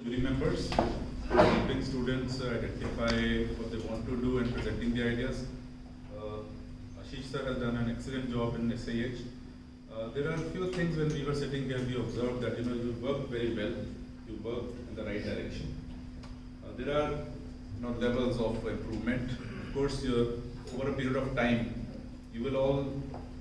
Jury members, helping students identify what they want to do and presenting the ideas. Ashish sir has done an excellent job in SIH. There are a few things when we were sitting here, we observed that you work very well, you work in the right direction. There are levels of improvement. Of course, over a period of time, you will all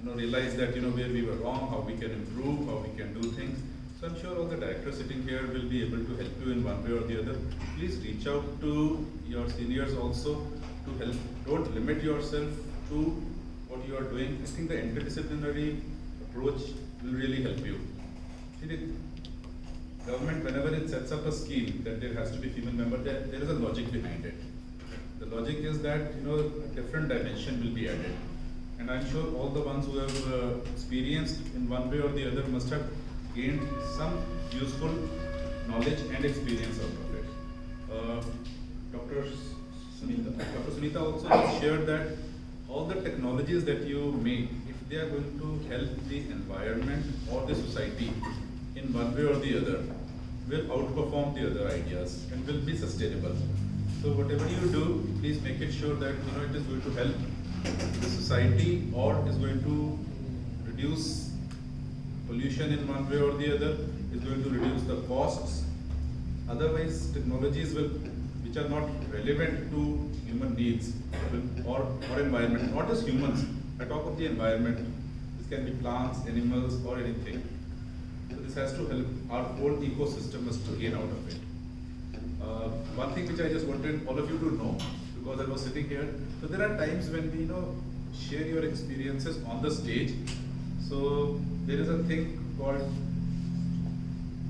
realize that where we were wrong, how we can improve, how we can do things. So I'm sure all the directors sitting here will be able to help you in one way or the other. Please reach out to your seniors also to help. Don't limit yourself to what you are doing. I think the interdisciplinary approach will really help you. See, the government, whenever it sets up a scheme that there has to be female member, there is a logic behind it. The logic is that a different dimension will be added. And I'm sure all the ones who have experienced in one way or the other must have gained some useful knowledge and experience out of it. Dr. Sunita also has shared that all the technologies that you make, if they are going to help the environment or the society in one way or the other, will outperform the other ideas and will be sustainable. So whatever you do, please make it sure that it is going to help the society or is going to reduce pollution in one way or the other, is going to reduce the costs. Otherwise, technologies which are not relevant to human needs or environment, not just humans. I talk of the environment. This can be plants, animals, or anything. So this has to help our whole ecosystem is to gain out of it. One thing which I just wanted all of you to know, because I was sitting here, so there are times when we share your experiences on the stage. So there is a thing called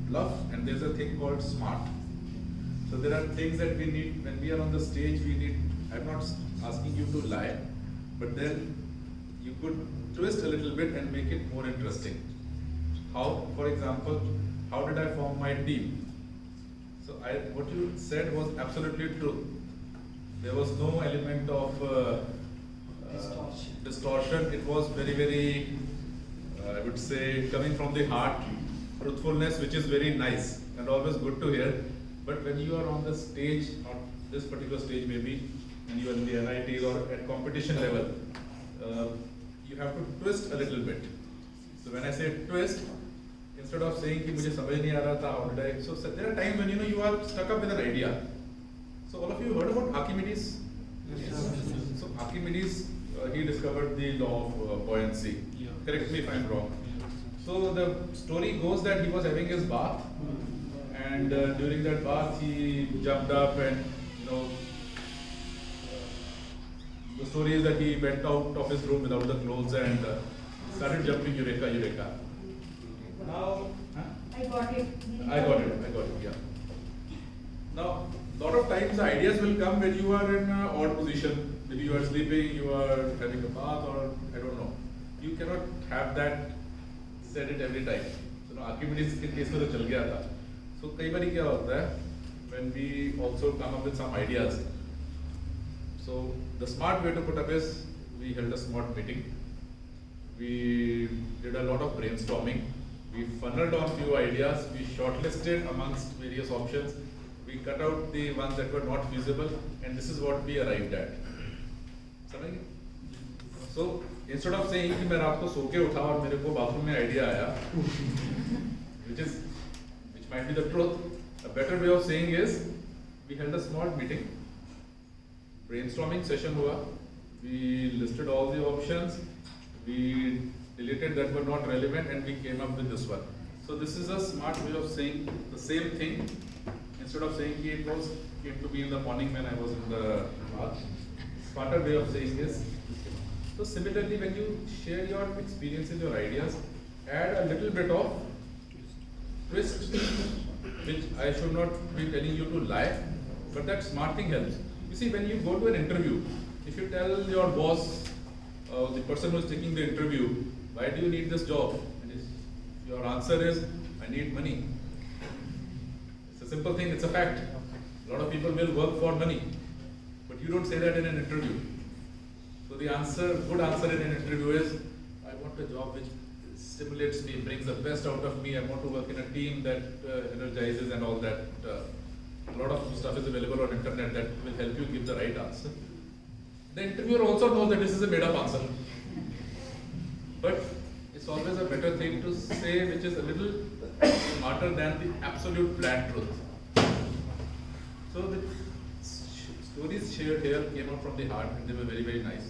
bluff and there is a thing called smart. So there are things that we need when we are on the stage. I'm not asking you to lie, but then you could twist a little bit and make it more interesting. How, for example, how did I form my team? So what you said was absolutely true. There was no element of distortion. It was very, very, I would say, coming from the heart, truthfulness, which is very nice and always good to hear. But when you are on the stage, not this particular stage maybe, and you are in the NITs or at competition level, you have to twist a little bit. So when I say twist, instead of saying कि मुझे समझ नहीं आ रहा था, how did I? So there are times when you are stuck up with an idea. So all of you heard about Archimedes? Yes. So Archimedes, he discovered the law of buoyancy. Yeah. Correct me if I'm wrong. So the story goes that he was having his bath, and during that bath he jumped up and the story is that he went out of his room without the clothes and started jumping, eureka, eureka. Now, I got it, yeah. Now, lot of times the ideas will come when you are in an odd position. Maybe you are sleeping, you are having a bath, or I don't know. You cannot have that said it every time. So Archimedes के case में तो चल गया था. So कई बारी क्या होता है when we also come up with some ideas. So the smart way to put up is we held a smart meeting. We did a lot of brainstorming. We funneled on few ideas. We shortlisted amongst various options. We cut out the ones that were not feasible, and this is what we arrived at. So instead of saying कि मैं रात को सो के उठा और मेरे को bathroom में आइडिया आया, which might be the truth, a better way of saying is we held a small meeting, brainstorming session हुआ, we listed all the options, we deleted that were not relevant, and we came up with this one. So this is a smart way of saying the same thing. Instead of saying it came to me in the morning when I was in the bath, smarter way of saying is. So similarly, when you share your experiences, your ideas, add a little bit of twist, which I should not be telling you to lie, but that smart thing helps. You see, when you go to an interview, if you tell your boss, the person who is taking the interview, why do you need this job? And your answer is, I need money. It's a simple thing, it's a fact. A lot of people will work for money, but you don't say that in an interview. So the good answer in an interview is, I want a job which stimulates me, brings the best out of me. I want to work in a team that energizes and all that. A lot of stuff is available on internet that will help you give the right answer. The interviewer also knows that this is a made up answer. But it's always a better thing to say which is a little smarter than the absolute flat truth. So the stories shared here came out from the heart and they were very, very nice.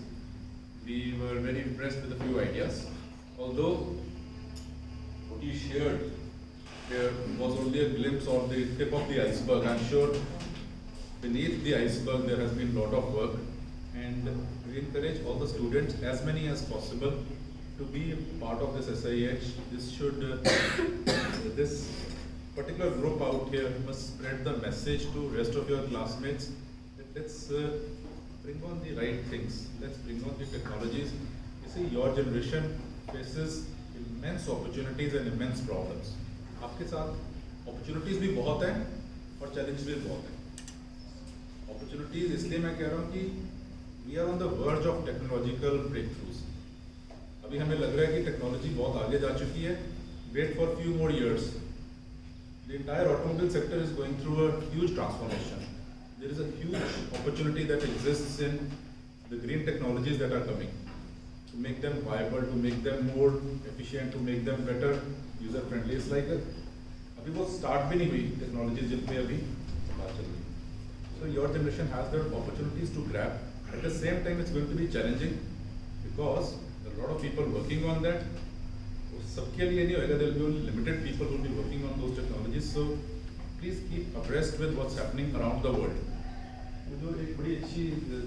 We were very impressed with a few ideas. Although what you shared here was only a glimpse of the tip of the iceberg. I'm sure beneath the iceberg there has been a lot of work, and we encourage all the students, as many as possible, to be a part of this SIH. This particular group out here must spread the message to rest of your classmates that let's bring on the right things. Let's bring on the technologies. You see, your generation faces immense opportunities and immense problems. आपके साथ opportunities भी बहुत हैं और challenges भी बहुत हैं. Opportunities इसलिए मैं कह रहा हूँ कि we are on the verge of technological breakthroughs. अभी हमें लग रहा है कि technology बहुत आगे जा चुकी है. Wait for a few more years. The entire automobile sector is going through a huge transformation. There is a huge opportunity that exists in the green technologies that are coming, to make them viable, to make them more efficient, to make them better, user friendly. It's like अभी वो start भी नहीं हुई technology जिन पे अभी बात चल रही है. So your generation has the opportunities to grab. At the same time, it's going to be challenging because there are a lot of people working on that. सबके लिए नहीं होगा. There will be only limited people who will be working on those technologies. So please keep abreast with what's happening around the world. जो एक बड़ी अच्छी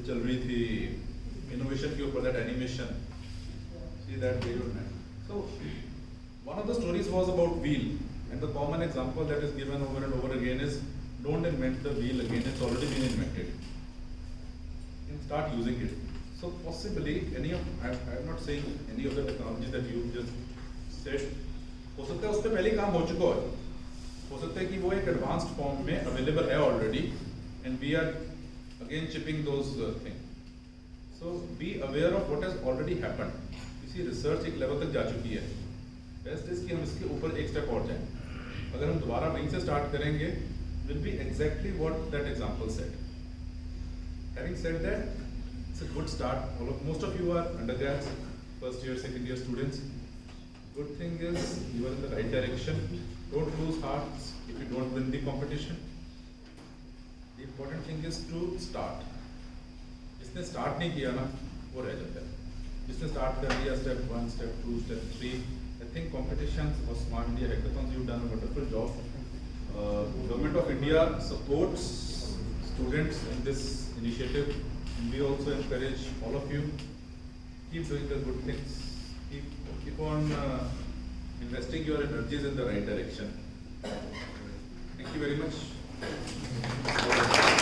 चल रही थी innovation के ऊपर, that animation. See that video, man. So one of the stories was about wheel, and the common example that is given over and over again is don't invent the wheel again. It's already been invented. And start using it. So possibly I'm not saying any of the technologies that you just said. हो सकता है उस पर पहले काम हो चुका है. हो सकता है कि वो एक advanced form में available है already, and we are again chipping those things. So be aware of what has already happened. इसी research एक level तक जा चुकी है. Best is कि हम इसके ऊपर एक step और जाएं. अगर हम दोबारा वहीं से start करेंगे, will be exactly what that example said. Having said that, it's a good start. Most of you are undergrads, first year, second year students. Good thing is you are in the right direction. Don't lose hearts if you don't win the competition. The important thing is to start. जिसने start नहीं किया ना, वो रह जाता है. जिसने start कर दिया step 1, step 2, step 3. I think competitions or Smart India hackathons, you've done a wonderful job. Government of India supports students in this initiative, and we also encourage all of you, keep doing the good things, keep on investing your energies in the right direction. Thank you very much.